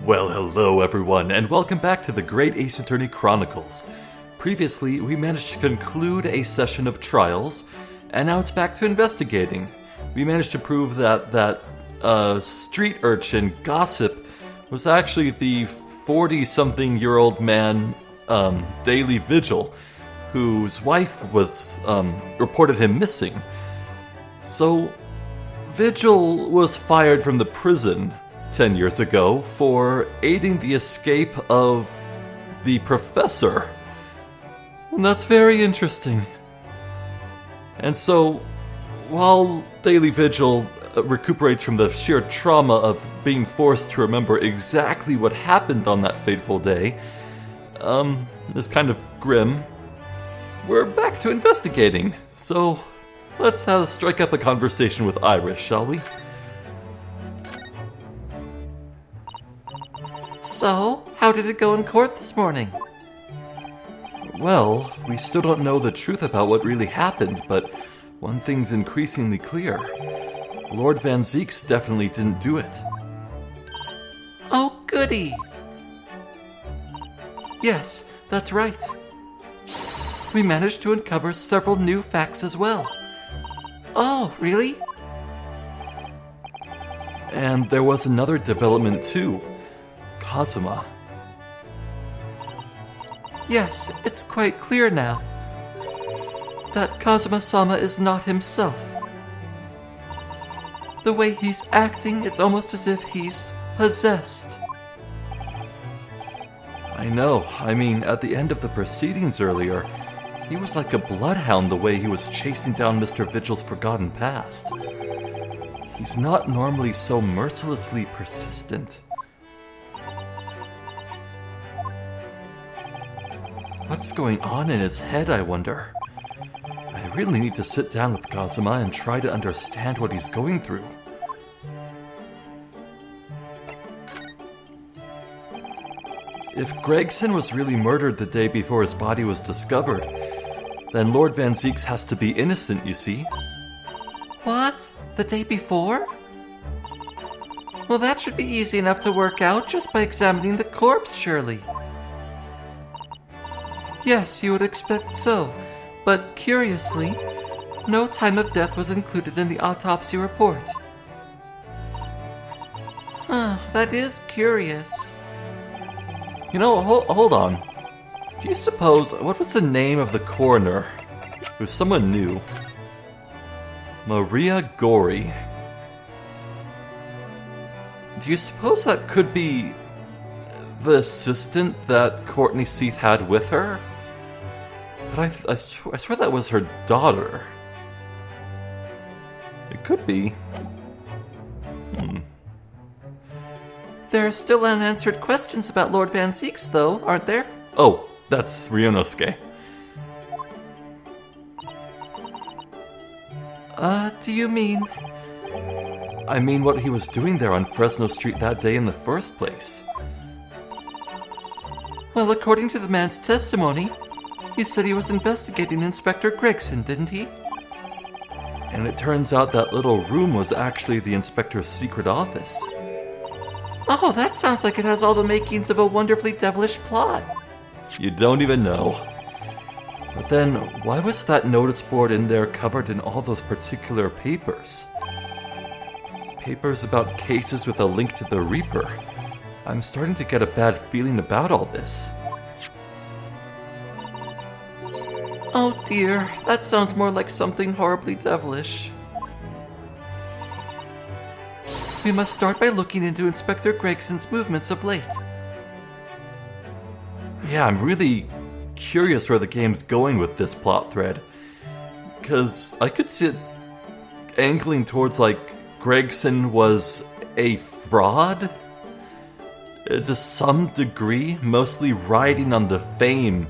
Well, hello everyone, and welcome back to the Great Ace Attorney Chronicles. Previously, we managed to conclude a session of trials, and now it's back to investigating. We managed to prove that street urchin Gossip was actually the 40-something-year-old man, Daily Vigil, whose wife was, reported him missing. So, Vigil was fired from the prison 10 years ago for aiding the escape of the professor. And that's very interesting. And so, while Daily Vigil recuperates from the sheer trauma of being forced to remember exactly what happened on that fateful day, it's kind of grim, we're back to investigating. So, let's strike up a conversation with Iris, shall we? So, how did it go in court this morning? Well, we still don't know the truth about what really happened, but one thing's increasingly clear. Lord Van Zieks definitely didn't do it. Oh, goody! Yes, that's right. We managed to uncover several new facts as well. Oh, really? And there was another development too. Kazuma. Yes, it's quite clear now that Kazuma-sama is not himself. The way he's acting, it's almost as if he's possessed. I know. I mean, at the end of the proceedings earlier, he was like a bloodhound the way he was chasing down Mr. Vigil's forgotten past. He's not normally so mercilessly persistent. What's going on in his head, I wonder? I really need to sit down with Kazuma and try to understand what he's going through. If Gregson was really murdered the day before his body was discovered, then Lord Van Zieks has to be innocent, you see. What? The day before? Well, that should be easy enough to work out just by examining the corpse, surely. Yes, you would expect so, but curiously, no time of death was included in the autopsy report. Huh, that is curious. You know, hold on. Do you suppose, what was the name of the coroner? It was someone new. Maria Gori. Do you suppose that could be the assistant that Courtney Seath had with her? But I swear that was her daughter. It could be. There are still unanswered questions about Lord Van Zieks, though, aren't there? Oh, that's Ryunosuke. Do you mean? I mean what he was doing there on Fresno Street that day in the first place. Well, according to the man's testimony, he said he was investigating Inspector Gregson, didn't he? And it turns out that little room was actually the inspector's secret office. Oh, that sounds like it has all the makings of a wonderfully devilish plot. You don't even know. But then, why was that notice board in there covered in all those particular papers? Papers about cases with a link to the Reaper. I'm starting to get a bad feeling about all this. Oh dear, that sounds more like something horribly devilish. We must start by looking into Inspector Gregson's movements of late. Yeah, I'm really curious where the game's going with this plot thread. Because I could see it angling towards, like, Gregson was a fraud? To some degree, mostly riding on the fame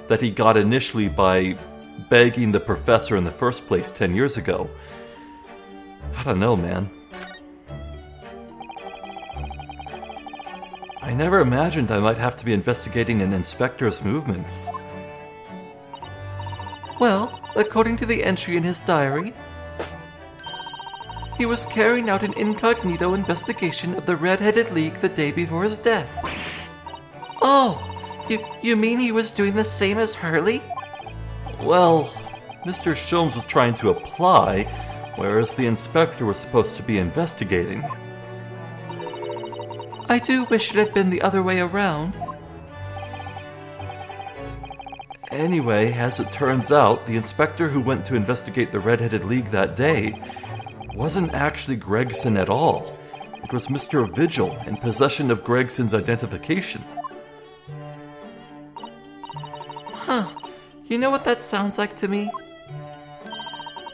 that he got initially by begging the professor in the first place 10 years ago. I don't know, man. I never imagined I might have to be investigating an inspector's movements. Well, according to the entry in his diary, He was carrying out an incognito investigation of the Red-Headed League the day before his death. Oh, you mean he was doing the same as Hurley? Well, Mr. Sholmes was trying to apply, whereas the inspector was supposed to be investigating. I do wish it had been the other way around. Anyway, as it turns out, the inspector who went to investigate the Red-Headed League that day wasn't actually Gregson at all. It was Mr. Vigil in possession of Gregson's identification. Huh. You know what that sounds like to me?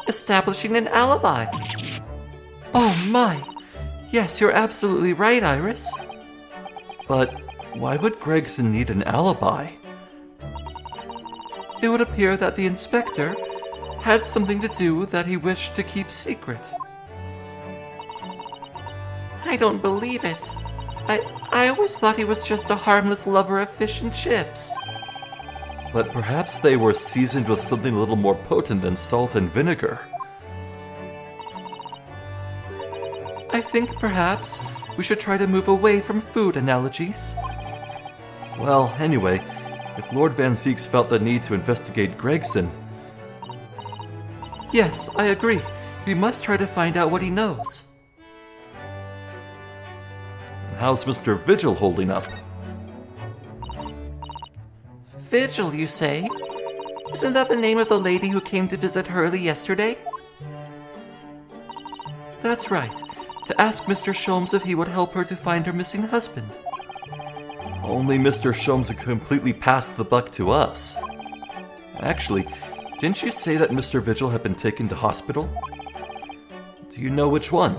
Establishing an alibi. Oh my! Yes, you're absolutely right, Iris. But why would Gregson need an alibi? It would appear that the inspector had something to do that he wished to keep secret. I don't believe it. I always thought he was just a harmless lover of fish and chips. But perhaps they were seasoned with something a little more potent than salt and vinegar. I think perhaps we should try to move away from food analogies. Well, anyway, if Lord Van Zieks felt the need to investigate Gregson... Yes, I agree. We must try to find out what he knows. How's Mr. Vigil holding up? Vigil, you say? Isn't that the name of the lady who came to visit Hurley yesterday? That's right. To ask Mr. Sholmes if he would help her to find her missing husband. Only Mr. Sholmes had completely passed the buck to us. Actually, didn't you say that Mr. Vigil had been taken to hospital? Do you know which one?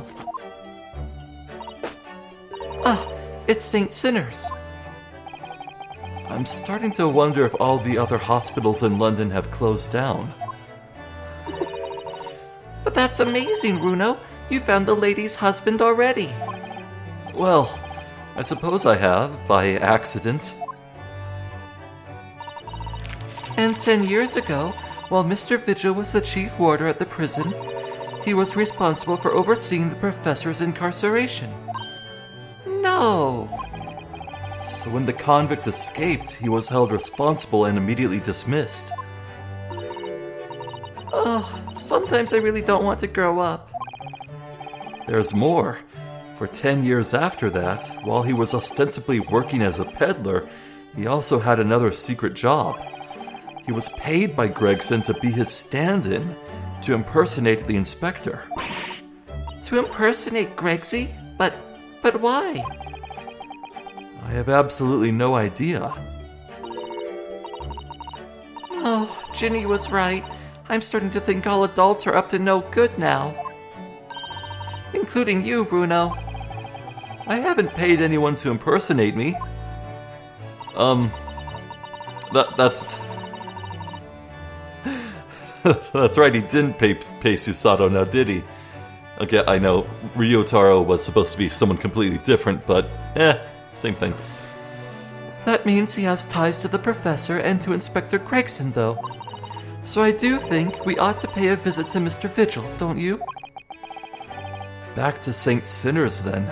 Ah, it's St. Sinner's. I'm starting to wonder if all the other hospitals in London have closed down. But that's amazing, Runo. You found the lady's husband already. Well, I suppose I have, by accident. And 10 years ago, while Mr. Vigil was the chief warder at the prison, he was responsible for overseeing the professor's incarceration. No! So when the convict escaped, he was held responsible and immediately dismissed. Sometimes I really don't want to grow up. There's more. For 10 years after that, while he was ostensibly working as a peddler, he also had another secret job. He was paid by Gregson to be his stand-in, to impersonate the inspector. To impersonate Gregsy? But why? I have absolutely no idea. Oh, Ginny was right. I'm starting to think all adults are up to no good now. Including you, Bruno. I haven't paid anyone to impersonate me. That's... That's right, he didn't pay Susato, now did he? Okay, I know, Ryotaro was supposed to be someone completely different, but same thing. That means he has ties to the professor and to Inspector Gregson, though. So I do think we ought to pay a visit to Mr. Vigil, don't you? Back to St. Sinner's, then.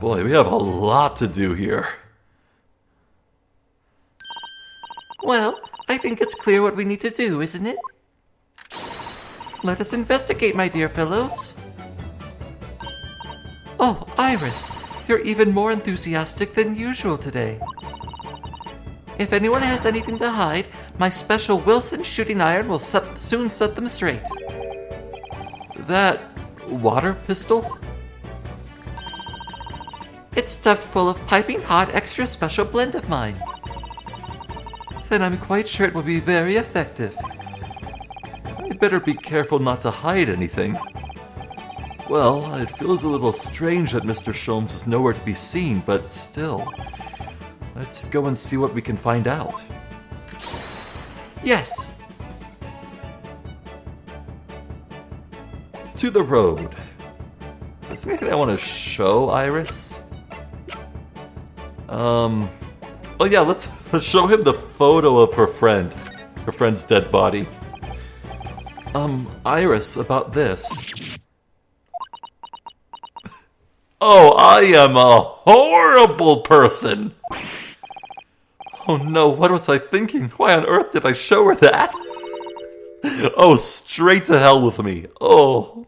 Boy, we have a lot to do here. Well, I think it's clear what we need to do, isn't it? Let us investigate, my dear fellows. Oh, Iris, you're even more enthusiastic than usual today. If anyone has anything to hide, my special Wilson shooting iron will soon set them straight. That water pistol? It's stuffed full of piping hot extra special blend of mine. Then I'm quite sure it will be very effective. I'd better be careful not to hide anything. Well, it feels a little strange that Mr. Sholmes is nowhere to be seen, but still. Let's go and see what we can find out. Yes. To the road. Is there anything I want to show, Iris? Oh yeah, let's show him the photo of her friend's dead body. Iris, about this. Oh, I am a horrible person! Oh no, what was I thinking? Why on earth did I show her that? Oh, straight to hell with me. Oh.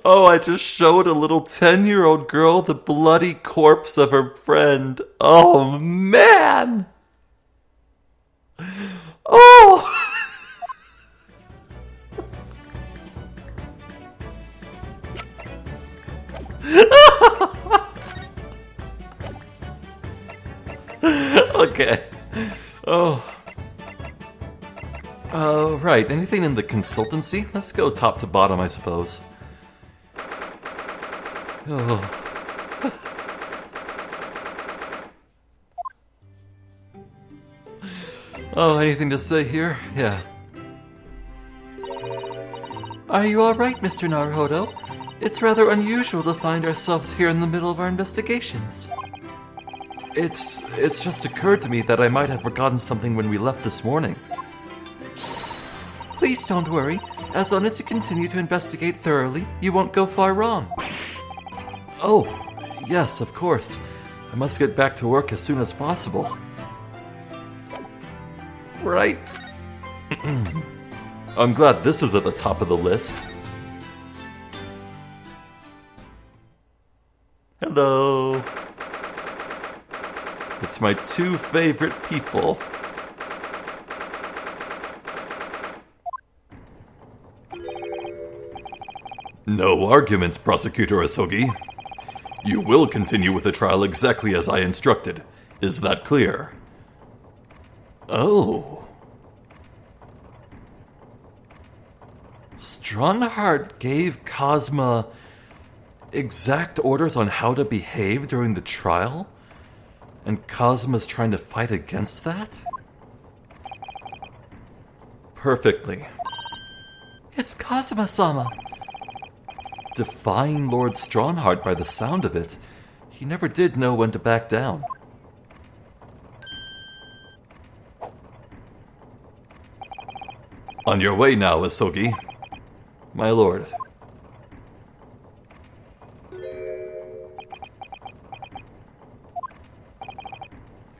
Oh, I just showed a little 10-year-old girl the bloody corpse of her friend. Oh, man! Oh! Okay. Oh. Right. Anything in the consultancy? Let's go top to bottom, I suppose. Oh. Oh, anything to say here? Yeah. Are you all right, Mr. Naruhodo? It's rather unusual to find ourselves here in the middle of our investigations. It's just occurred to me that I might have forgotten something when we left this morning. Please don't worry. As long as you continue to investigate thoroughly, you won't go far wrong. Oh, yes, of course. I must get back to work as soon as possible. Right. I'm glad this is at the top of the list. Hello. It's my two favorite people. No arguments, Prosecutor Asogi. You will continue with the trial exactly as I instructed. Is that clear? Oh. Strongheart gave Cosma exact orders on how to behave during the trial? And Cosma's trying to fight against that? Perfectly. It's Kazuma-sama. Defying Lord Strongheart by the sound of it, he never did know when to back down. On your way now, Asogi. My lord.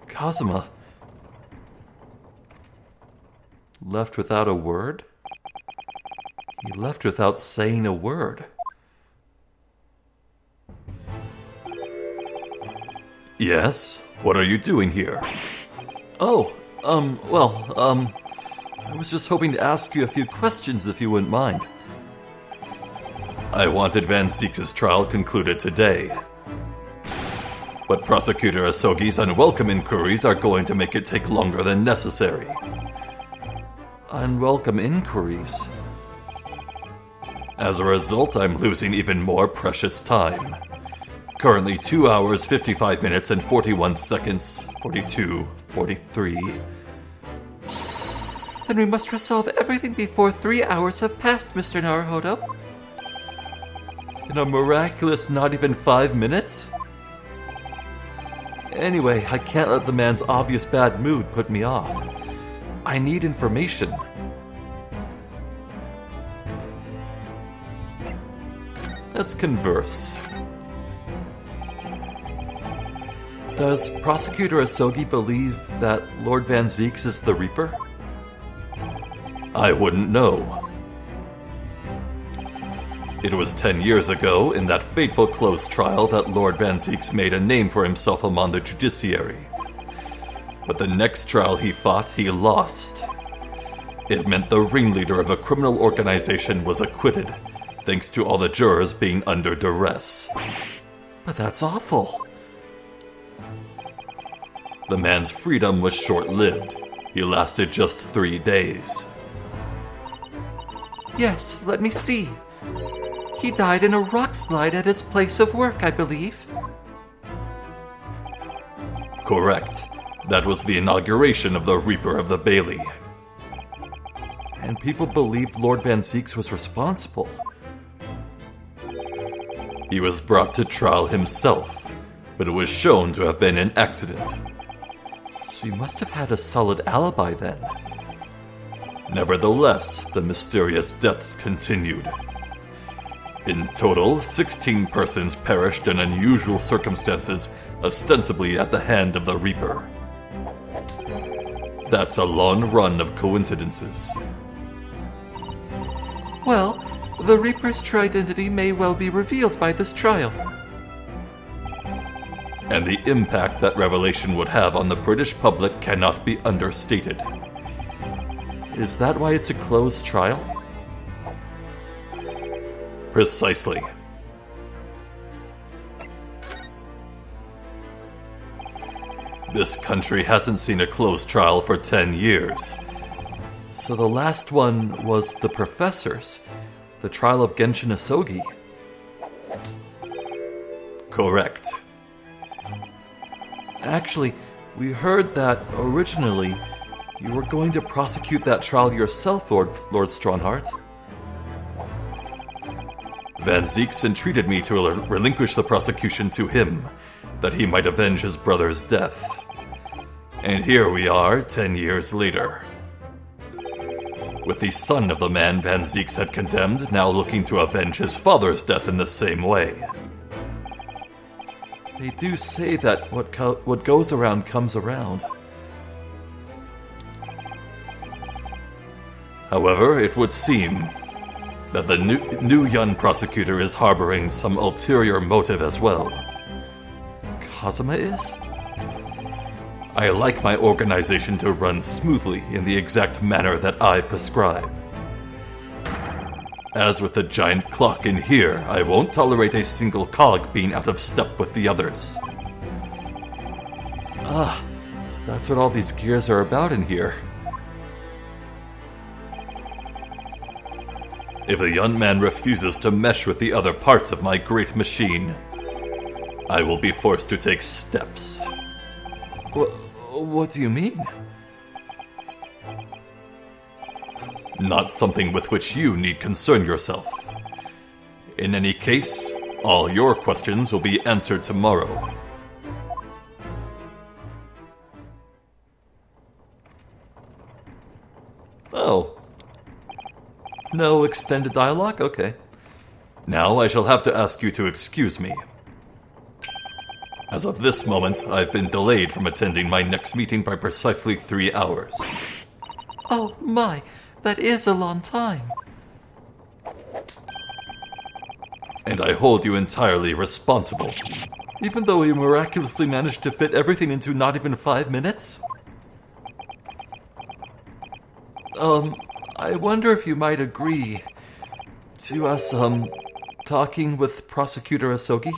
Kazuma left without a word? He left without saying a word. Yes? What are you doing here? Oh, I was just hoping to ask you a few questions if you wouldn't mind. I wanted Van Zieks' trial concluded today. But Prosecutor Asogi's unwelcome inquiries are going to make it take longer than necessary. Unwelcome inquiries? As a result, I'm losing even more precious time. Currently 2 hours, 55 minutes, and 41 seconds. 42, 43. Then we must resolve everything before 3 hours have passed, Mr. Naruhodo. In a miraculous not even 5 minutes? Anyway, I can't let the man's obvious bad mood put me off. I need information. Let's converse. Does Prosecutor Asogi believe that Lord Van Zieks is the Reaper? I wouldn't know. It was 10 years ago, in that fateful close trial, that Lord Van Zieks made a name for himself among the judiciary. But the next trial he fought, he lost. It meant the ringleader of a criminal organization was acquitted, thanks to all the jurors being under duress. But that's awful. The man's freedom was short-lived. He lasted just 3 days. Yes, let me see. He died in a rock slide at his place of work, I believe. Correct. That was the inauguration of the Reaper of the Bailey. And people believed Lord Van Zieks was responsible. He was brought to trial himself, but it was shown to have been an accident. So he must have had a solid alibi then. Nevertheless, the mysterious deaths continued. In total, 16 persons perished in unusual circumstances, ostensibly at the hand of the Reaper. That's a long run of coincidences. Well, the Reaper's true identity may well be revealed by this trial. And the impact that revelation would have on the British public cannot be understated. Is that why it's a closed trial? Precisely. This country hasn't seen a closed trial for 10 years. So the last one was the Professor's, the trial of Genshin Asogi. Correct. Actually, we heard that originally you were going to prosecute that trial yourself, Lord Strongheart. Van Zieks entreated me to relinquish the prosecution to him, that he might avenge his brother's death. And here we are, 10 years later. With the son of the man Van Zieks had condemned now looking to avenge his father's death in the same way. They do say that what goes around comes around. However, it would seem that the new young prosecutor is harboring some ulterior motive as well. Kazuma is? I like my organization to run smoothly in the exact manner that I prescribe. As with the giant clock in here, I won't tolerate a single cog being out of step with the others. Ah, so that's what all these gears are about in here. If the young man refuses to mesh with the other parts of my great machine, I will be forced to take steps. What do you mean? Not something with which you need concern yourself. In any case, all your questions will be answered tomorrow. Oh. No extended dialogue? Okay. Now I shall have to ask you to excuse me. As of this moment, I've been delayed from attending my next meeting by precisely 3 hours. Oh my, that is a long time. And I hold you entirely responsible. Even though we miraculously managed to fit everything into not even 5 minutes? I wonder if you might agree to us, talking with Prosecutor Asogi?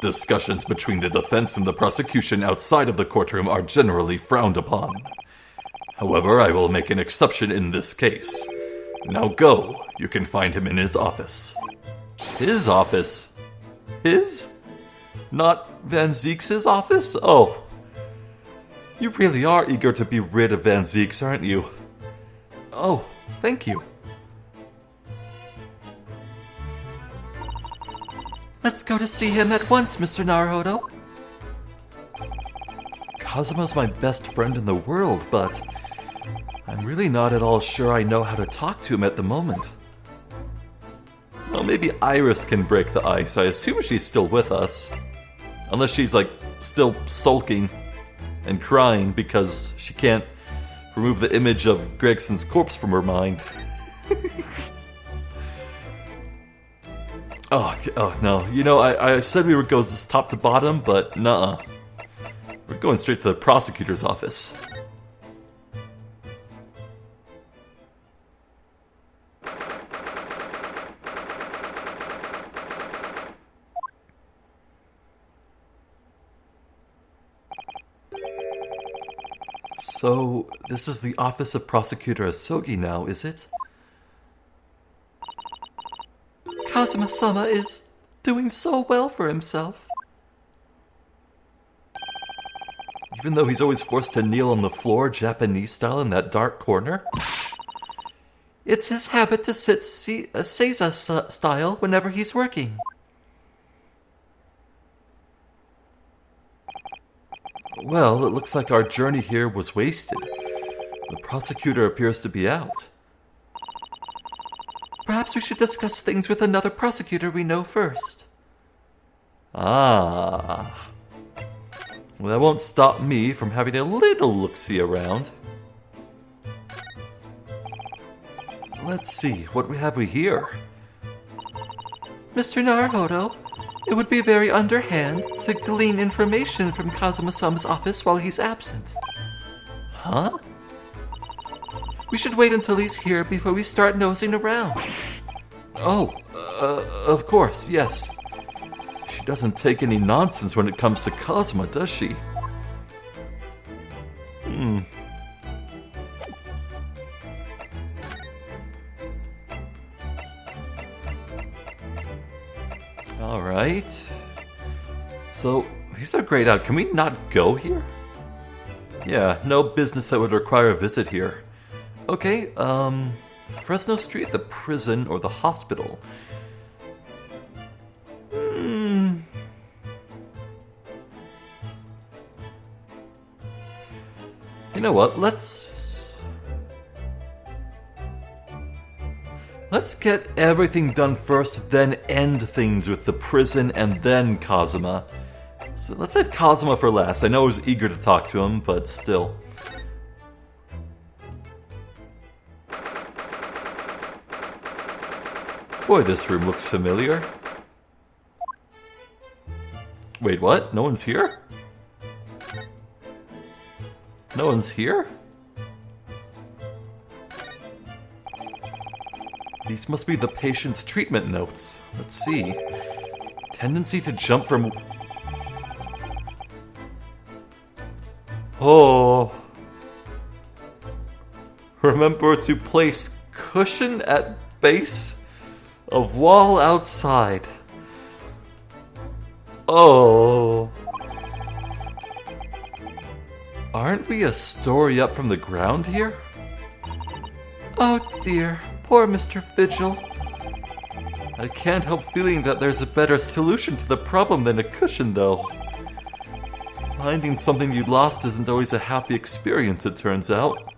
Discussions between the defense and the prosecution outside of the courtroom are generally frowned upon. However, I will make an exception in this case. Now go. You can find him in his office. His office? His? Not Van Zieks' office? Oh. You really are eager to be rid of Van Zieks, aren't you? Oh, thank you. Let's go to see him at once, Mr. Naruhodo. Kazuma's my best friend in the world, but I'm really not at all sure I know how to talk to him at the moment. Well, maybe Iris can break the ice. I assume she's still with us. Unless she's, still sulking and crying because she can't remove the image of Gregson's corpse from her mind. Oh, no. You know, I said we would go top to bottom, but nuh-uh. We're going straight to the prosecutor's office. So, this is the office of Prosecutor Asogi now, is it? Kazuma-sama is doing so well for himself. Even though he's always forced to kneel on the floor, Japanese style, in that dark corner. It's his habit to sit Seiza style whenever he's working. Well, it looks like our journey here was wasted. The prosecutor appears to be out. Perhaps we should discuss things with another prosecutor we know first. Ah. Well, that won't stop me from having a little look-see around. Let's see, what have we here? Mr. Naruhodo, it would be very underhand to glean information from Kazuma-sama's office while he's absent. Huh? We should wait until he's here before we start nosing around. Oh, of course, yes. She doesn't take any nonsense when it comes to Kazuma, does she? Alright. So, these are grayed out. Can we not go here? Yeah, no business that would require a visit here. Okay, Fresno Street, the prison, or the hospital? You know what, let's get everything done first, then end things with the prison and then Kazuma. So let's save Kazuma for last. I know I was eager to talk to him, but still. Boy, this room looks familiar. Wait, what? No one's here? No one's here? These must be the patient's treatment notes. Let's see. Tendency to jump from... Oh. Remember to place cushion at base of wall outside. Oh. Aren't we a story up from the ground here? Oh dear, poor Mr. Vigil. I can't help feeling that there's a better solution to the problem than a cushion, though. Finding something you lost isn't always a happy experience, it turns out.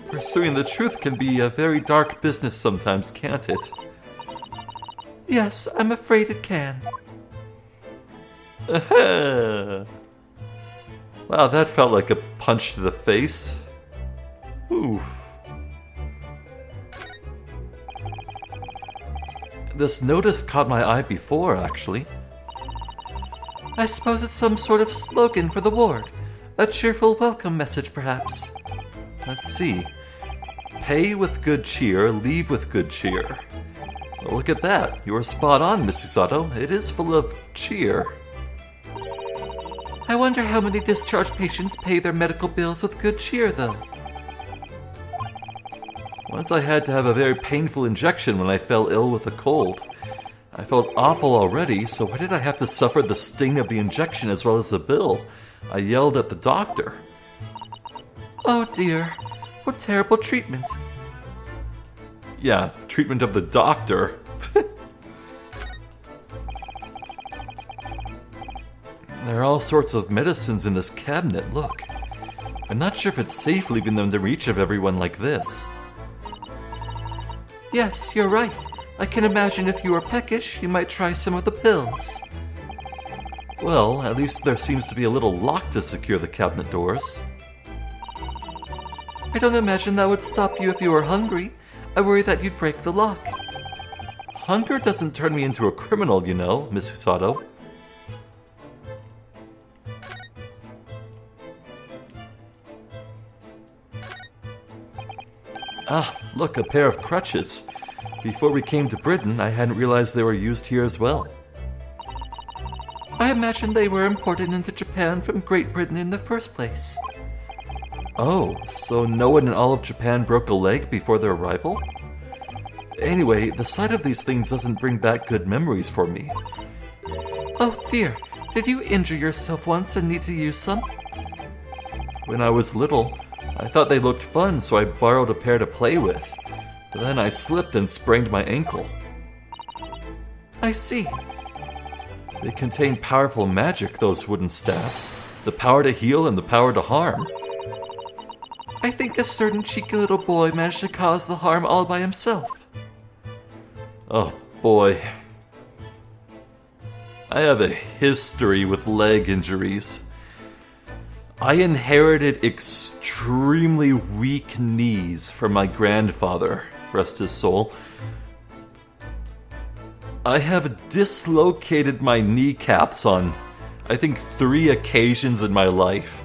Pursuing the truth can be a very dark business sometimes, can't it? Yes, I'm afraid it can. Wow, that felt like a punch to the face. Oof. This notice caught my eye before, actually. I suppose it's some sort of slogan for the ward. A cheerful welcome message, perhaps. Let's see. Pay with good cheer, leave with good cheer. Well, look at that. You were spot on, Miss Usato. It is full of cheer. I wonder how many discharged patients pay their medical bills with good cheer, though. Once I had to have a very painful injection when I fell ill with a cold. I felt awful already, so why did I have to suffer the sting of the injection as well as the bill? I yelled at the doctor. Oh dear, what terrible treatment. Yeah, treatment of the doctor. There are all sorts of medicines in this cabinet, look. I'm not sure if it's safe leaving them to reach of everyone like this. Yes, you're right. I can imagine if you were peckish, you might try some of the pills. Well, at least there seems to be a little lock to secure the cabinet doors. I don't imagine that would stop you if you were hungry. I worry that you'd break the lock. Hunger doesn't turn me into a criminal, you know, Miss Usato. Ah, look, a pair of crutches. Before we came to Britain, I hadn't realized they were used here as well. I imagine they were imported into Japan from Great Britain in the first place. Oh, so no one in all of Japan broke a leg before their arrival? Anyway, the sight of these things doesn't bring back good memories for me. Oh dear, did you injure yourself once and need to use some? When I was little, I thought they looked fun, so I borrowed a pair to play with. But then I slipped and sprained my ankle. I see. They contain powerful magic, those wooden staffs. The power to heal and the power to harm. I think a certain cheeky little boy managed to cause the harm all by himself. Oh boy. I have a history with leg injuries. I inherited extremely weak knees from my grandfather, rest his soul. I have dislocated my kneecaps on, I think, 3 occasions in my life.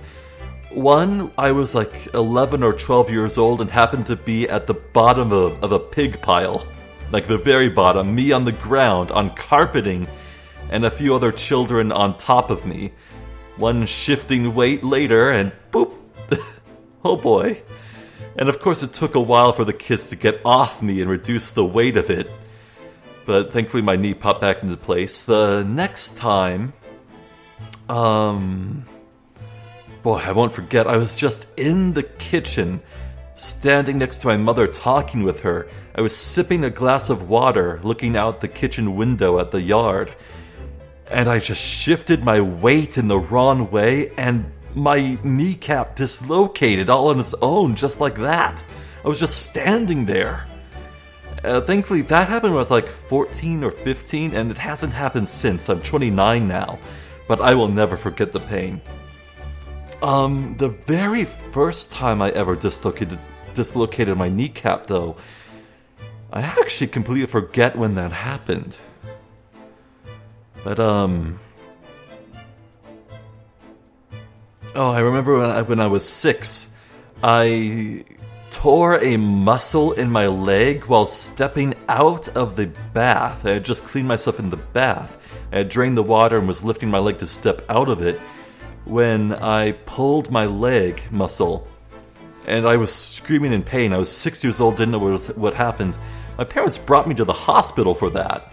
One, I was like 11 or 12 years old and happened to be at the bottom of a pig pile. Like the very bottom, me on the ground, on carpeting, and a few other children on top of me. One shifting weight later, and boop! Oh boy. And of course it took a while for the kids to get off me and reduce the weight of it. But thankfully my knee popped back into place. The next time... Boy, I won't forget, I was just in the kitchen, standing next to my mother talking with her. I was sipping a glass of water, looking out the kitchen window at the yard. And I just shifted my weight in the wrong way, and my kneecap dislocated all on its own, just like that. I was just standing there. Thankfully, that happened when I was like 14 or 15, and it hasn't happened since. I'm 29 now, but I will never forget the pain. The very first time I ever dislocated my kneecap, though, I actually completely forget when that happened. But, oh, I remember when I was 6, I tore a muscle in my leg while stepping out of the bath. I had just cleaned myself in the bath. I had drained the water and was lifting my leg to step out of it when I pulled my leg muscle. And I was screaming in pain. I was 6 years old, didn't know what happened. My parents brought me to the hospital for that.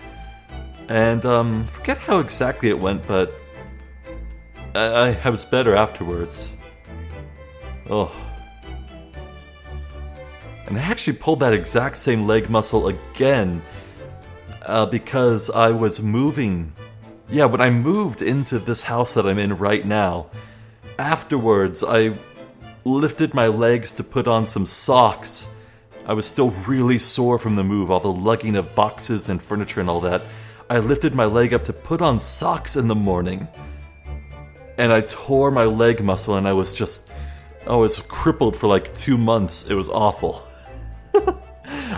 And, forget how exactly it went, but I was better afterwards. Oh. And I actually pulled that exact same leg muscle again, because I was moving. Yeah, when I moved into this house that I'm in right now, afterwards I lifted my legs to put on some socks. I was still really sore from the move, all the lugging of boxes and furniture and all that. I lifted my leg up to put on socks in the morning, and I tore my leg muscle, and I was crippled for like 2 months. It was awful.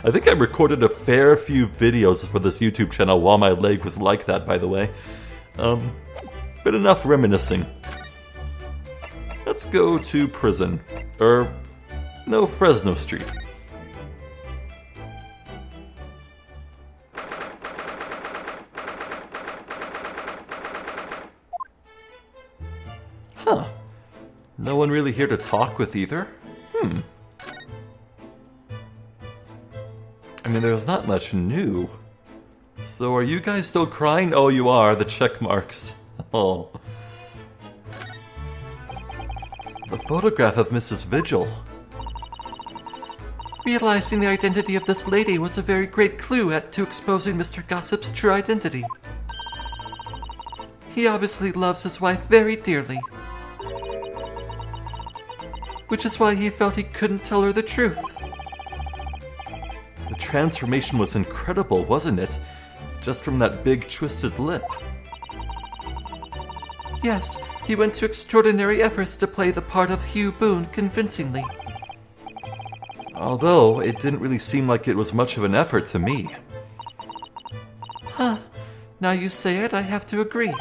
I think I recorded a fair few videos for this YouTube channel while my leg was like that, by the way. But enough reminiscing. Let's go to prison. No, Fresno Street. Huh. No one really here to talk with either? I mean, there's not much new. So are you guys still crying? Oh, you are, the check marks. Oh. The photograph of Mrs. Vigil. Realizing the identity of this lady was a very great clue to exposing Mr. Gossip's true identity. He obviously loves his wife very dearly, which is why he felt he couldn't tell her the truth. The transformation was incredible, wasn't it? Just from that big twisted lip. Yes, he went to extraordinary efforts to play the part of Hugh Boone convincingly. Although, it didn't really seem like it was much of an effort to me. Huh. Now you say it, I have to agree.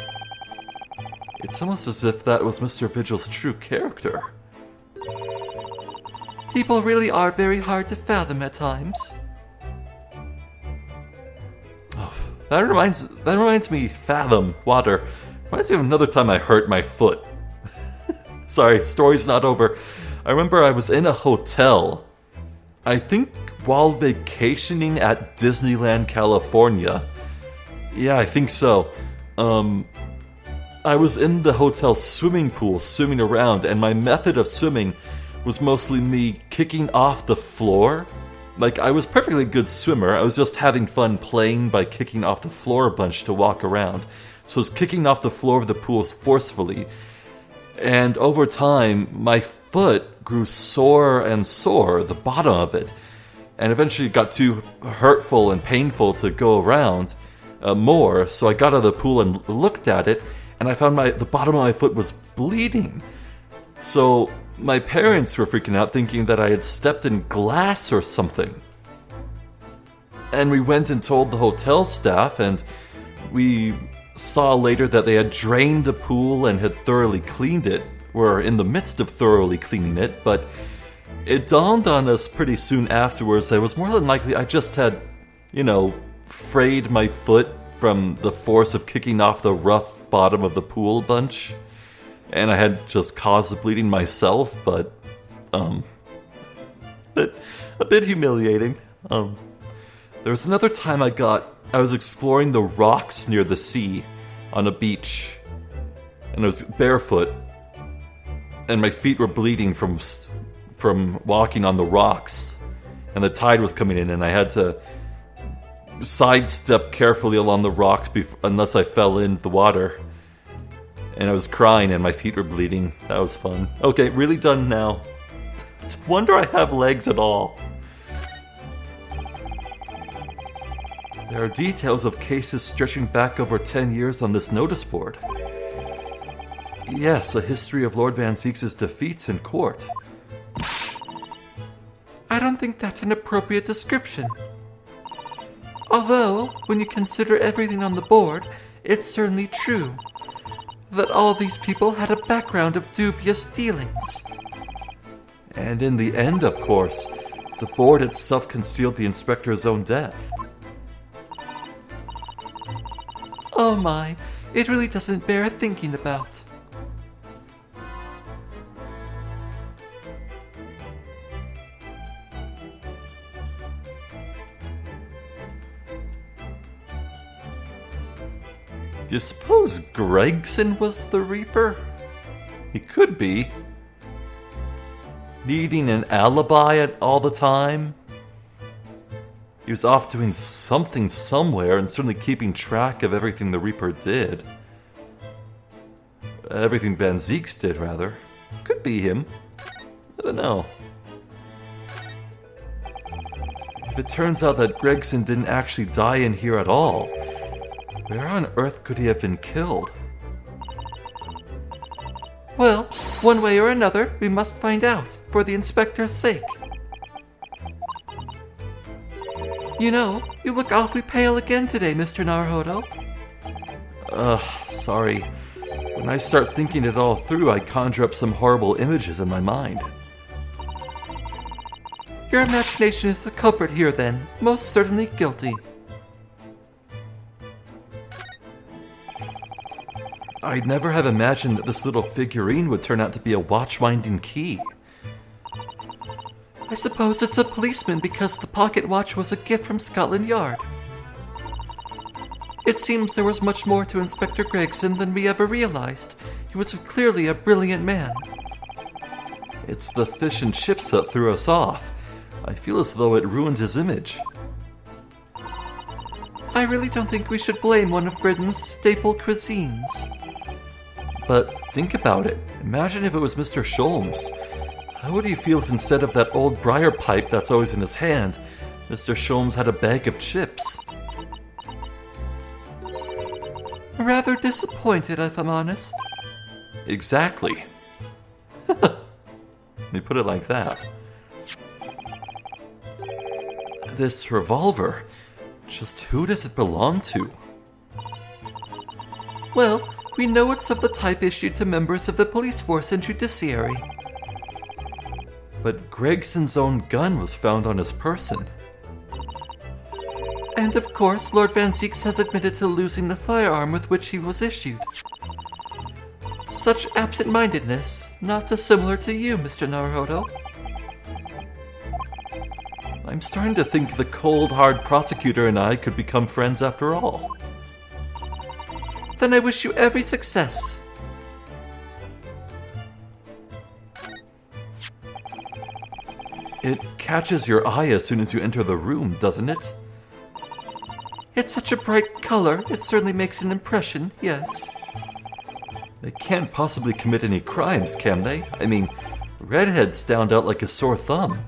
It's almost as if that was Mr. Vigil's true character. People really are very hard to fathom at times. Oh, that reminds me, fathom, water. Reminds me of another time I hurt my foot. Sorry, story's not over. I remember I was in a hotel, I think while vacationing at Disneyland, California. Yeah, I think so. I was in the hotel swimming pool, swimming around, and my method of swimming was mostly me kicking off the floor. Like, I was a perfectly good swimmer, I was just having fun playing by kicking off the floor a bunch to walk around. So I was kicking off the floor of the pool forcefully, And over time, my foot grew sore and sore, the bottom of it. And eventually it got too hurtful and painful to go around more. So I got out of the pool and looked at it, and I found the bottom of my foot was bleeding. So my parents were freaking out, thinking that I had stepped in glass or something. And we went and told the hotel staff, and we saw later that they had drained the pool and had thoroughly cleaned it. We're in the midst of thoroughly cleaning it, but it dawned on us pretty soon afterwards that it was more than likely I just had, frayed my foot from the force of kicking off the rough bottom of the pool bunch. And I had just caused the bleeding myself, but a bit humiliating. There was another time I was exploring the rocks near the sea on a beach, and I was barefoot, and my feet were bleeding from walking on the rocks, and the tide was coming in, and I had to sidestep carefully along the rocks unless I fell in the water, and I was crying and my feet were bleeding. That was fun. Okay, really done now. It's a wonder I have legs at all. There are details of cases stretching back over 10 years on this notice board. Yes, a history of Lord Van Zieks' defeats in court. I don't think that's an appropriate description. Although, when you consider everything on the board, it's certainly true that all these people had a background of dubious dealings. And in the end, of course, the board itself concealed the inspector's own death. Oh my, it really doesn't bear thinking about. Do you suppose Gregson was the Reaper? He could be. Needing an alibi all the time. He was off doing something somewhere and certainly keeping track of everything the Reaper did. Everything Van Zieks did, rather. Could be him. I don't know. If it turns out that Gregson didn't actually die in here at all, where on earth could he have been killed? Well, one way or another, we must find out, for the inspector's sake. You look awfully pale again today, Mr. Naruhodo. Sorry. When I start thinking it all through, I conjure up some horrible images in my mind. Your imagination is the culprit here, then. Most certainly guilty. I'd never have imagined that this little figurine would turn out to be a watch-winding key. I suppose it's a policeman because the pocket watch was a gift from Scotland Yard. It seems there was much more to Inspector Gregson than we ever realized. He was clearly a brilliant man. It's the fish and chips that threw us off. I feel as though it ruined his image. I really don't think we should blame one of Britain's staple cuisines. But think about it. Imagine if it was Mr. Sholmes. How would he feel if instead of that old briar pipe that's always in his hand, Mr. Sholmes had a bag of chips? Rather disappointed, if I'm honest. Exactly. Let me put it like that. This revolver, just who does it belong to? Well, we know it's of the type issued to members of the police force and judiciary. But Gregson's own gun was found on his person. And of course, Lord Van Zieks has admitted to losing the firearm with which he was issued. Such absent-mindedness, not dissimilar to you, Mr. Naruhodo. I'm starting to think the cold, hard prosecutor and I could become friends after all. Then I wish you every success. It catches your eye as soon as you enter the room, doesn't it? It's such a bright color, it certainly makes an impression, yes. They can't possibly commit any crimes, can they? I mean, redheads stand out like a sore thumb.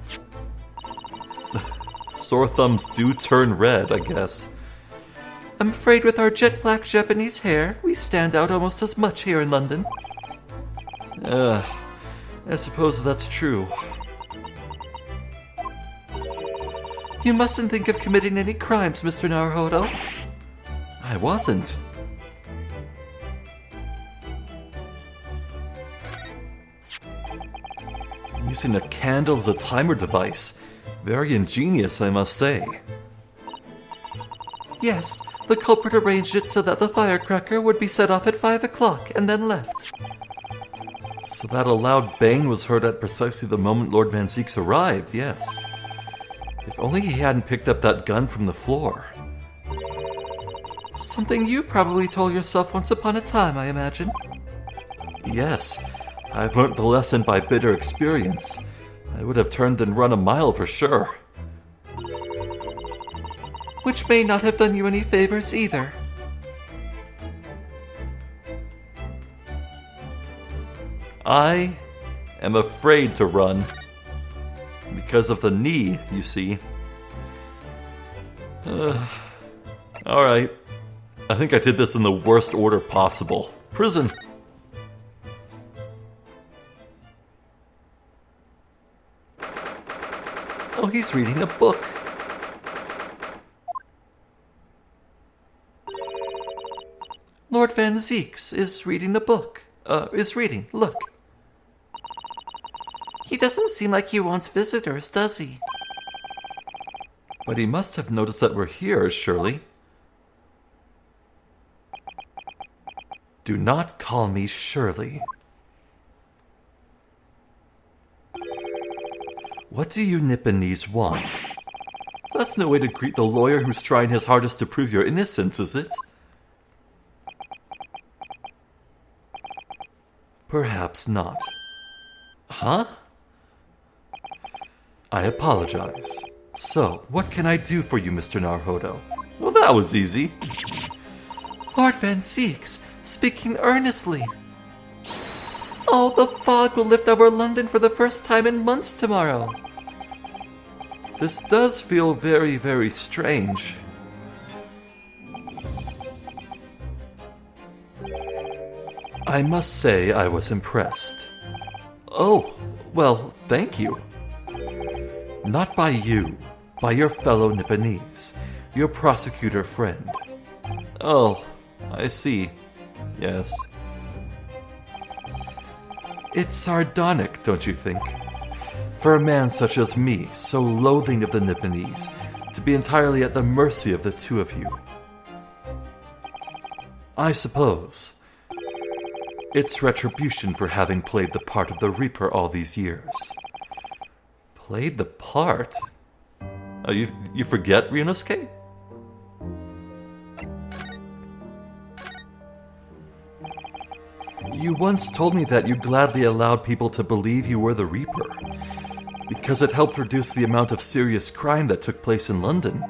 Sore thumbs do turn red, I guess. I'm afraid with our jet black Japanese hair, we stand out almost as much here in London. I suppose that's true. You mustn't think of committing any crimes, Mr. Naruhodo. I wasn't. Using a candle as a timer device. Very ingenious, I must say. Yes, the culprit arranged it so that the firecracker would be set off at 5 o'clock and then left. So that a loud bang was heard at precisely the moment Lord Van Zieks arrived, yes. If only he hadn't picked up that gun from the floor. Something you probably told yourself once upon a time, I imagine. Yes, I've learnt the lesson by bitter experience. I would have turned and run a mile for sure. Which may not have done you any favors either. I am afraid to run. Because of the knee, you see. Alright. I think I did this in the worst order possible. Prison. Oh, he's reading a book. Lord Van Zieks is reading a book. Look. He doesn't seem like he wants visitors, does he? But he must have noticed that we're here, surely. Do not call me Shirley. What do you Nipponese want? That's no way to greet the lawyer who's trying his hardest to prove your innocence, is it? Perhaps not. Huh? I apologize. So, what can I do for you, Mr. Naruhodo? Well, that was easy. Lord Van Zieks, speaking earnestly. Oh, the fog will lift over London for the first time in months tomorrow. This does feel very, very strange. I must say I was impressed. Oh, well, thank you. Not by you, by your fellow Nipponese, your prosecutor friend. Oh, I see. Yes. It's sardonic, don't you think? For a man such as me, so loathing of the Nipponese, to be entirely at the mercy of the two of you. I suppose it's retribution for having played the part of the Reaper all these years. Played the part? Oh, you forget, Ryunosuke? You once told me that you gladly allowed people to believe you were the Reaper, because it helped reduce the amount of serious crime that took place in London.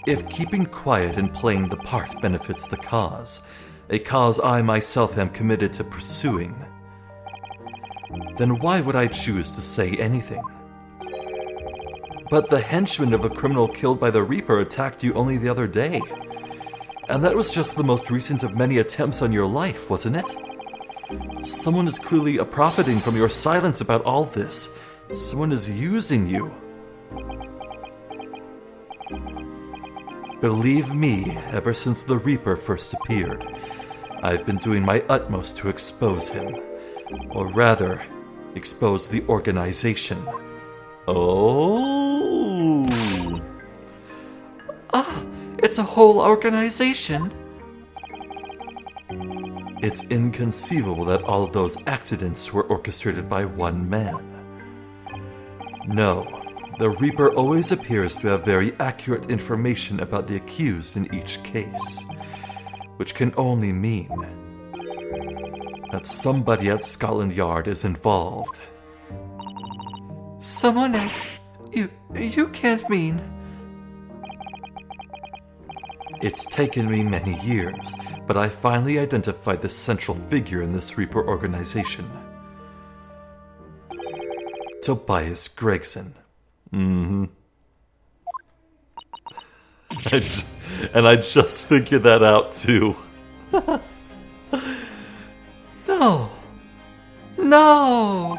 If keeping quiet and playing the part benefits the cause, a cause I myself am committed to pursuing, then why would I choose to say anything? But the henchman of a criminal killed by the Reaper attacked you only the other day. And that was just the most recent of many attempts on your life, wasn't it? Someone is clearly profiting from your silence about all this. Someone is using you. Believe me, ever since the Reaper first appeared, I've been doing my utmost to expose him. Or rather, expose the organization. Oh! Ah, it's a whole organization. It's inconceivable that all of those accidents were orchestrated by one man. No, the Reaper always appears to have very accurate information about the accused in each case, which can only mean that somebody at Scotland Yard is involved. Someone at... You can't mean... It's taken me many years, but I finally identified the central figure in this Reaper organization. Tobias Gregson. Mm-hmm. And I just figured that out too. No! No!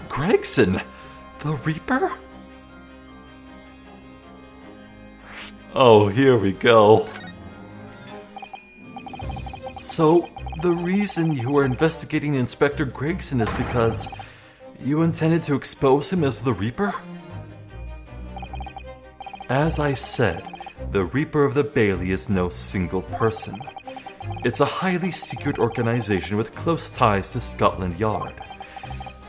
Gregson? The Reaper? Oh, here we go. So, the reason you were investigating Inspector Gregson is because you intended to expose him as the Reaper? As I said, the Reaper of the Bailey is no single person. It's a highly secret organization with close ties to Scotland Yard.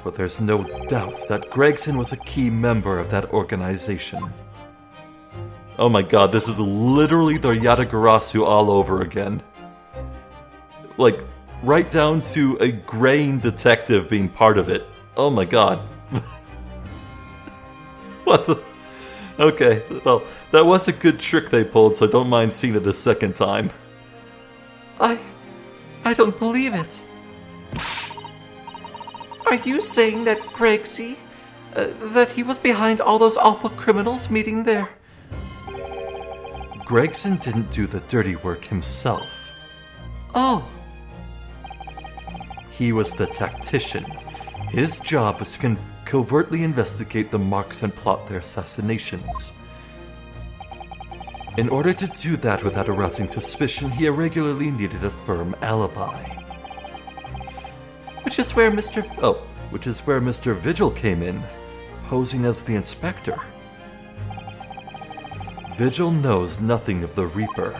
But there's no doubt that Gregson was a key member of that organization. Oh my god, this is literally the Yatagarasu all over again. Like, right down to a graying detective being part of it. Oh my god. What the... Okay, well, that was a good trick they pulled, so I don't mind seeing it a second time. I don't believe it. Are you saying that Gregsy, that he was behind all those awful criminals meeting there? Gregson didn't do the dirty work himself. Oh. He was the tactician. His job was to covertly investigate the marks and plot their assassinations. In order to do that without arousing suspicion, he irregularly needed a firm alibi. Which is where Mr. Vigil came in, posing as the inspector. Vigil knows nothing of the Reaper,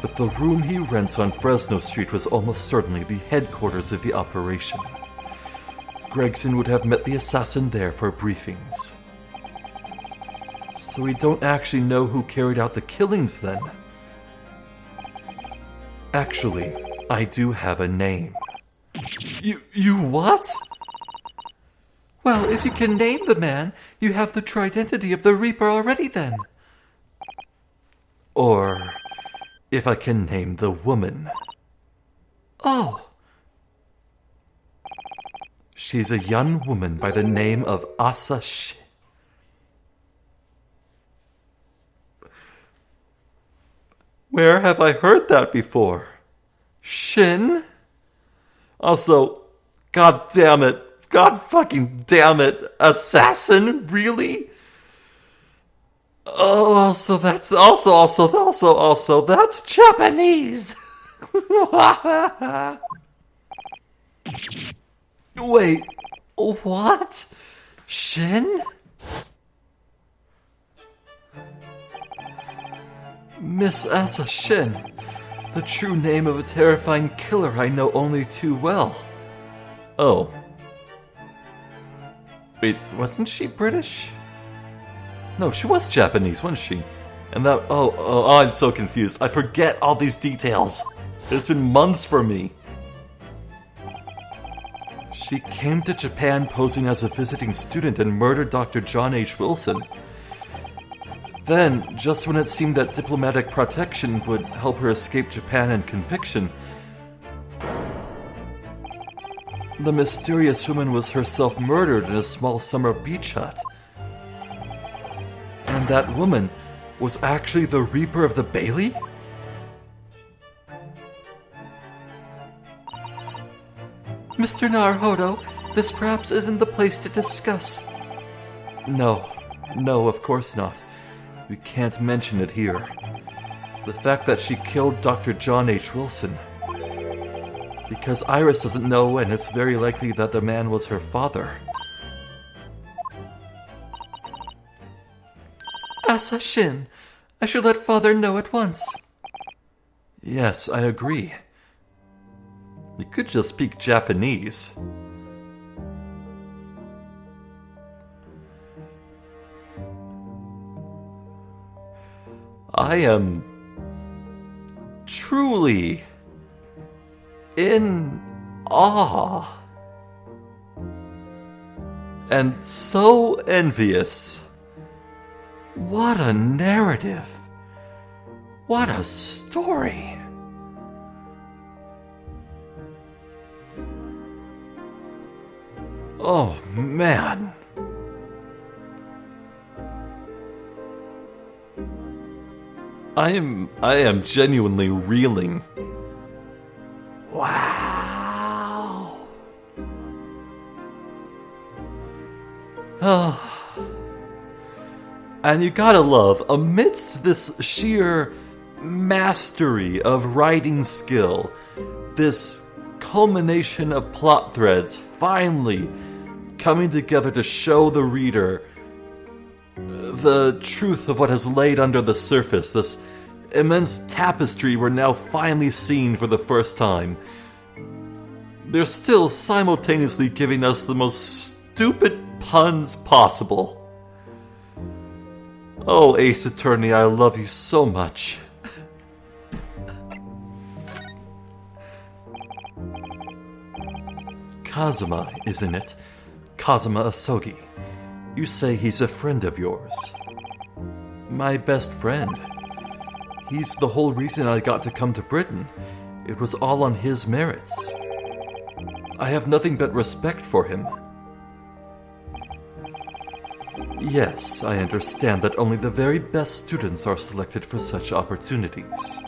but the room he rents on Fresno Street was almost certainly the headquarters of the operation. Gregson would have met the assassin there for briefings. So we don't actually know who carried out the killings then. Actually, I do have a name. You what? Well, if you can name the man, you have the true identity of the Reaper already then. Or if I can name the woman. Oh. She's a young woman by the name of Asa Where have I heard that before? Shin? Also, god damn it. God fucking damn it. Assassin? Really? Oh, so that's also, that's Japanese. Wait, what? Shin? Miss Asa Shin, the true name of a terrifying killer I know only too well. Oh. Wait, wasn't she British? No, she was Japanese, wasn't she? And that... Oh, I'm so confused. I forget all these details. It's been months for me. She came to Japan posing as a visiting student and murdered Dr. John H. Wilson. Then, just when it seemed that diplomatic protection would help her escape Japan and conviction, the mysterious woman was herself murdered in a small summer beach hut. And that woman was actually the Reaper of the Bailey? Mr. Naruhodo, this perhaps isn't the place to discuss. No, of course not. We can't mention it here. The fact that she killed Dr. John H. Wilson. Because Iris doesn't know, and it's very likely that the man was her father. Asa Shin, I should let Father know at once. Yes, I agree. You could just speak Japanese. I am truly in awe and so envious. What a narrative! What a story! Oh, man. I am genuinely reeling. Wow. And you gotta love, amidst this sheer mastery of writing skill, this culmination of plot threads finally coming together to show the reader the truth of what has laid under the surface, this immense tapestry we're now finally seeing for the first time. They're still simultaneously giving us the most stupid puns possible. Oh, Ace Attorney, I love you so much. Kazuma, isn't it? Kazuma Asogi. You say he's a friend of yours. My best friend. He's the whole reason I got to come to Britain. It was all on his merits. I have nothing but respect for him. Yes, I understand that only the very best students are selected for such opportunities.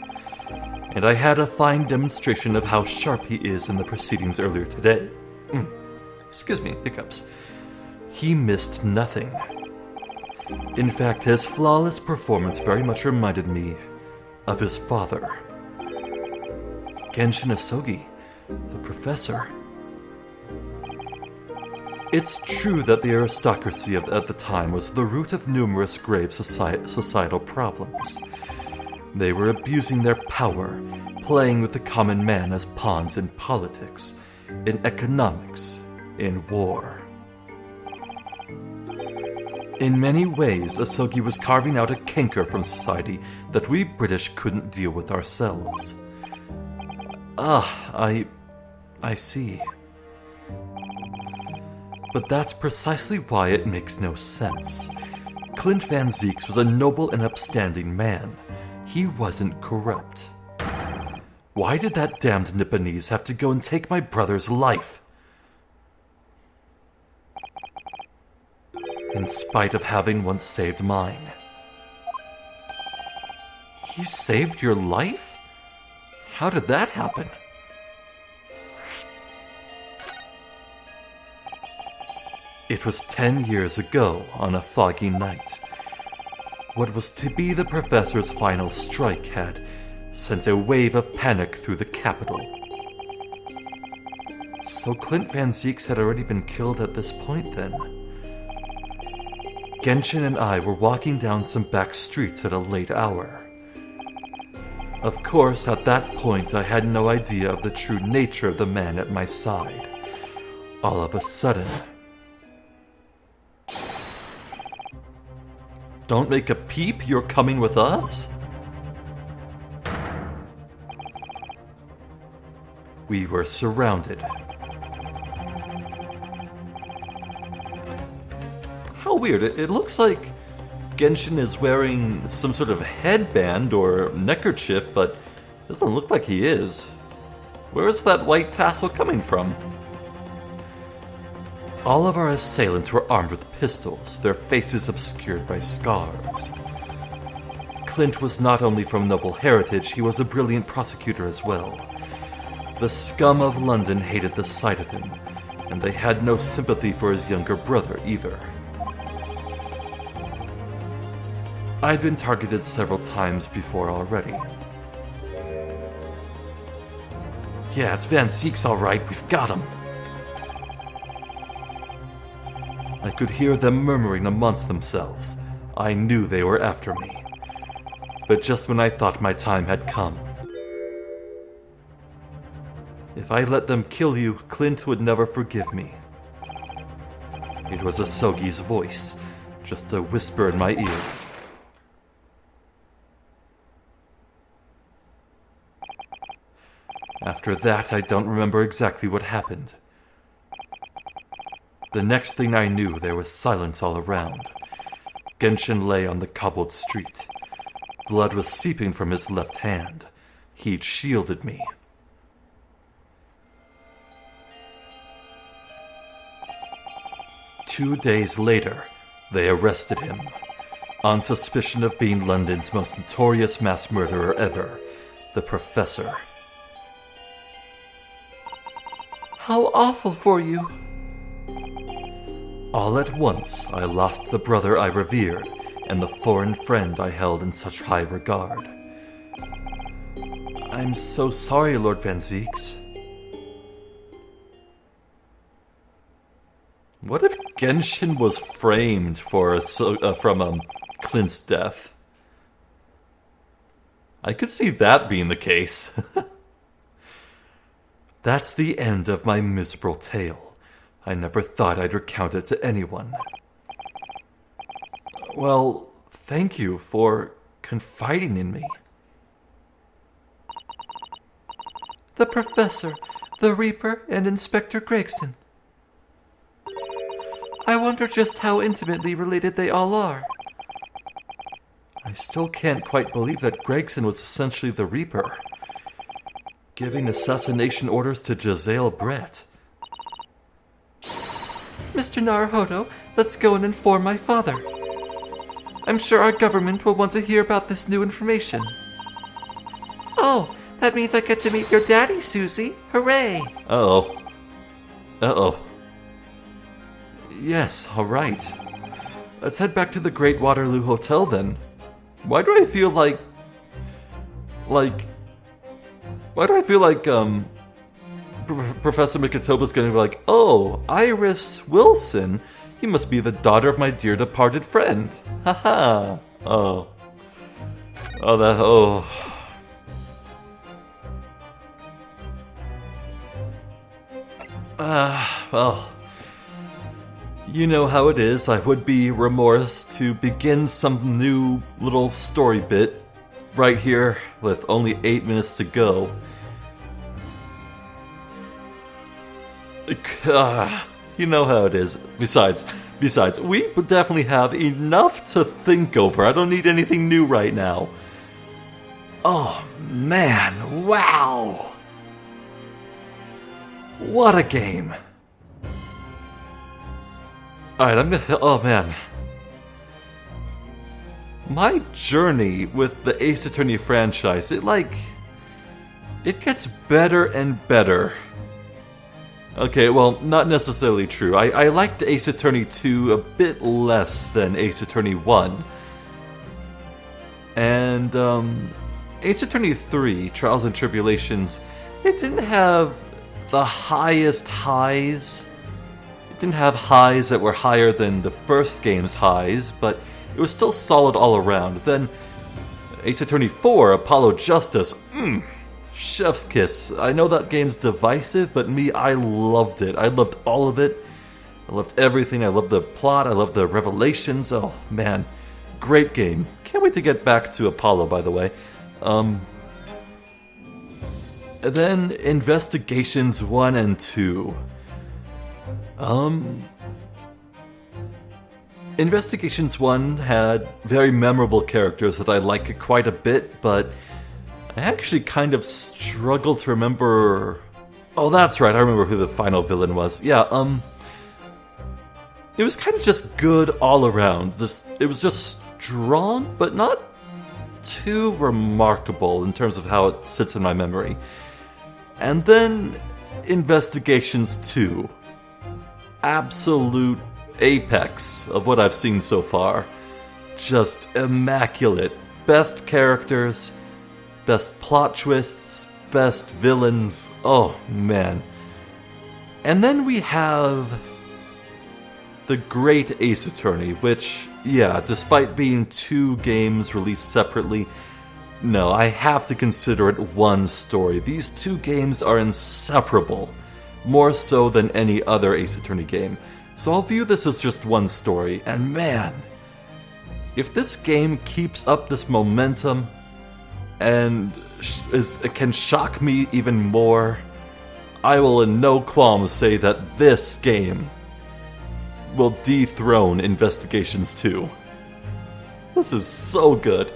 And I had a fine demonstration of how sharp he is in the proceedings earlier today. Excuse me, hiccups. He missed nothing. In fact, his flawless performance very much reminded me of his father. Genshin Asogi, the professor. It's true that the aristocracy at the time was the root of numerous grave societal problems. They were abusing their power, playing with the common man as pawns in politics, in economics, in war. In many ways, Asogi was carving out a canker from society that we British couldn't deal with ourselves. I see. But that's precisely why it makes no sense. Clint Van Zieks was a noble and upstanding man. He wasn't corrupt. Why did that damned Nipponese have to go and take my brother's life? In spite of having once saved mine. He saved your life? How did that happen? It was 10 years ago on a foggy night. What was to be the professor's final strike had sent a wave of panic through the capital. So Clint Van Zieks had already been killed at this point then. Genshin and I were walking down some back streets at a late hour. Of course, at that point I had no idea of the true nature of the man at my side. All of a sudden... Don't make a peep, you're coming with us? We were surrounded. How weird. It looks like Genshin is wearing some sort of headband or neckerchief, but it doesn't look like he is. Where is that white tassel coming from? All of our assailants were armed with pistols, their faces obscured by scars. Clint was not only from noble heritage, he was a brilliant prosecutor as well. The scum of London hated the sight of him, and they had no sympathy for his younger brother either. I'd been targeted several times before already. Yeah, it's Van Zieks all right, we've got him. I could hear them murmuring amongst themselves. I knew they were after me. But just when I thought my time had come. If I let them kill you, Clint would never forgive me. It was Asogi's voice, just a whisper in my ear. After that, I don't remember exactly what happened. The next thing I knew, there was silence all around. Genshin lay on the cobbled street. Blood was seeping from his left hand. He'd shielded me. Two days later, they arrested him, on suspicion of being London's most notorious mass murderer ever, the Professor. How awful for you. All at once, I lost the brother I revered and the foreign friend I held in such high regard. I'm so sorry, Lord Van Zieks. What if Genshin was framed for from Clint's death? I could see that being the case. That's the end of my miserable tale. I never thought I'd recount it to anyone. Well, thank you for confiding in me. The Professor, the Reaper, and Inspector Gregson. I wonder just how intimately related they all are. I still can't quite believe that Gregson was essentially the Reaper, giving assassination orders to Giselle Brett. Mr. Naruhodo, let's go and inform my father. I'm sure our government will want to hear about this new information. Oh, that means I get to meet your daddy, Susie. Hooray! Uh-oh. Uh-oh. Yes, all right. Let's head back to the Great Waterloo Hotel then. Why do I feel like... Professor Mikitoba's gonna be like, oh, Iris Wilson, you must be the daughter of my dear departed friend. Haha. Oh. Oh, that, oh. Well, you know how it is. I would be remorse to begin some new little story bit right here with only 8 minutes to go. You know how it is. Besides, we would definitely have enough to think over. I don't need anything new right now. Oh, man. Wow. What a game. Alright, oh, man. My journey with the Ace Attorney franchise, it gets better and better. Okay, well, not necessarily true. I liked Ace Attorney 2 a bit less than Ace Attorney 1. And, Ace Attorney 3, Trials and Tribulations, it didn't have the highest highs. It didn't have highs that were higher than the first game's highs, but it was still solid all around. Then, Ace Attorney 4, Apollo Justice, chef's kiss. I know that game's divisive, but me, I loved it. I loved all of it. I loved everything. I loved the plot. I loved the revelations. Oh, man. Great game. Can't wait to get back to Apollo, by the way. Then, Investigations 1 and 2. Investigations 1 had very memorable characters that I liked quite a bit, but I actually kind of struggled to remember... Oh, that's right, I remember who the final villain was. Yeah, it was kind of just good all around. It was just strong, but not too remarkable in terms of how it sits in my memory. And then Investigations 2. Absolute apex of what I've seen so far. Just immaculate. Best characters, best plot twists, best villains. Oh, man. And then we have the Great Ace Attorney, which, yeah, despite being 2 games released separately, no, I have to consider it one story. These 2 games are inseparable, more so than any other Ace Attorney game. So I'll view this as just one story, and man, if this game keeps up this momentum and it can shock me even more, I will in no qualms say that this game will dethrone Investigations 2. This is so good.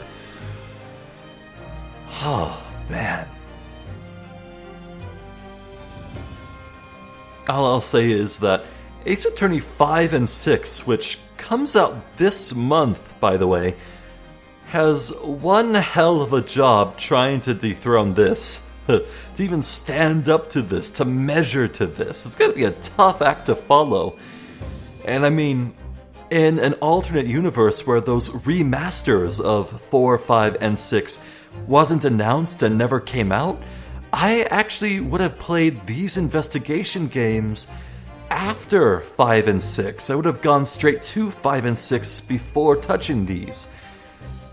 Oh, man. All I'll say is that Ace Attorney 5 and 6, which comes out this month, by the way, has one hell of a job trying to dethrone this. To even stand up to this, to measure to this. It's going to be a tough act to follow. And I mean, in an alternate universe where those remasters of 4, 5, and 6 wasn't announced and never came out, I actually would have played these investigation games after 5 and 6. I would have gone straight to 5 and 6 before touching these.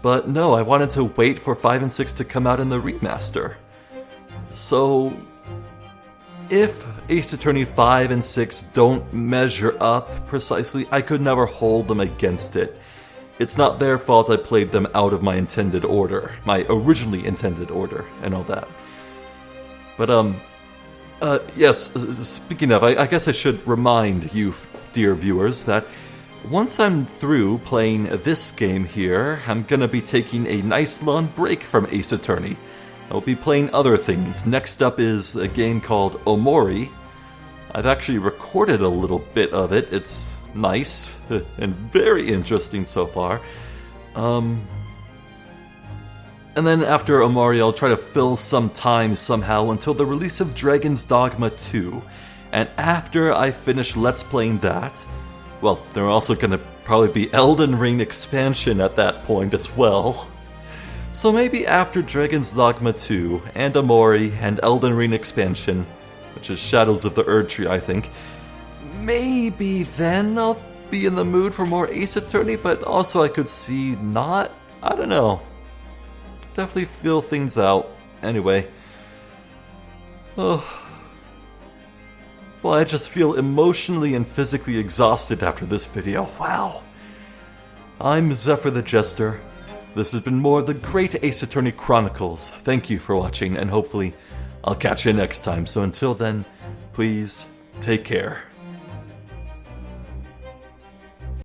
But no, I wanted to wait for 5 and 6 to come out in the remaster. So, if Ace Attorney 5 and 6 don't measure up precisely, I could never hold them against it. It's not their fault I played them out of my intended order, my originally intended order, and all that. But, yes, speaking of, I guess I should remind you, dear viewers, that once I'm through playing this game here, I'm gonna be taking a nice long break from Ace Attorney. I'll be playing other things. Next up is a game called Omori. I've actually recorded a little bit of it. It's nice and very interesting so far. And then after Omori, I'll try to fill some time somehow until the release of Dragon's Dogma 2. And after I finish Let's Playing that, well, there are also going to probably be Elden Ring expansion at that point as well. So maybe after Dragon's Dogma 2 and Omori and Elden Ring expansion, which is Shadows of the Erdtree, I think, maybe then I'll be in the mood for more Ace Attorney, but also I could see not. I don't know. Definitely feel things out. Anyway. Oh. Well, I just feel emotionally and physically exhausted after this video. Wow. I'm Zephyr the Jester. This has been more of the Great Ace Attorney Chronicles. Thank you for watching, and hopefully I'll catch you next time. So until then, please take care.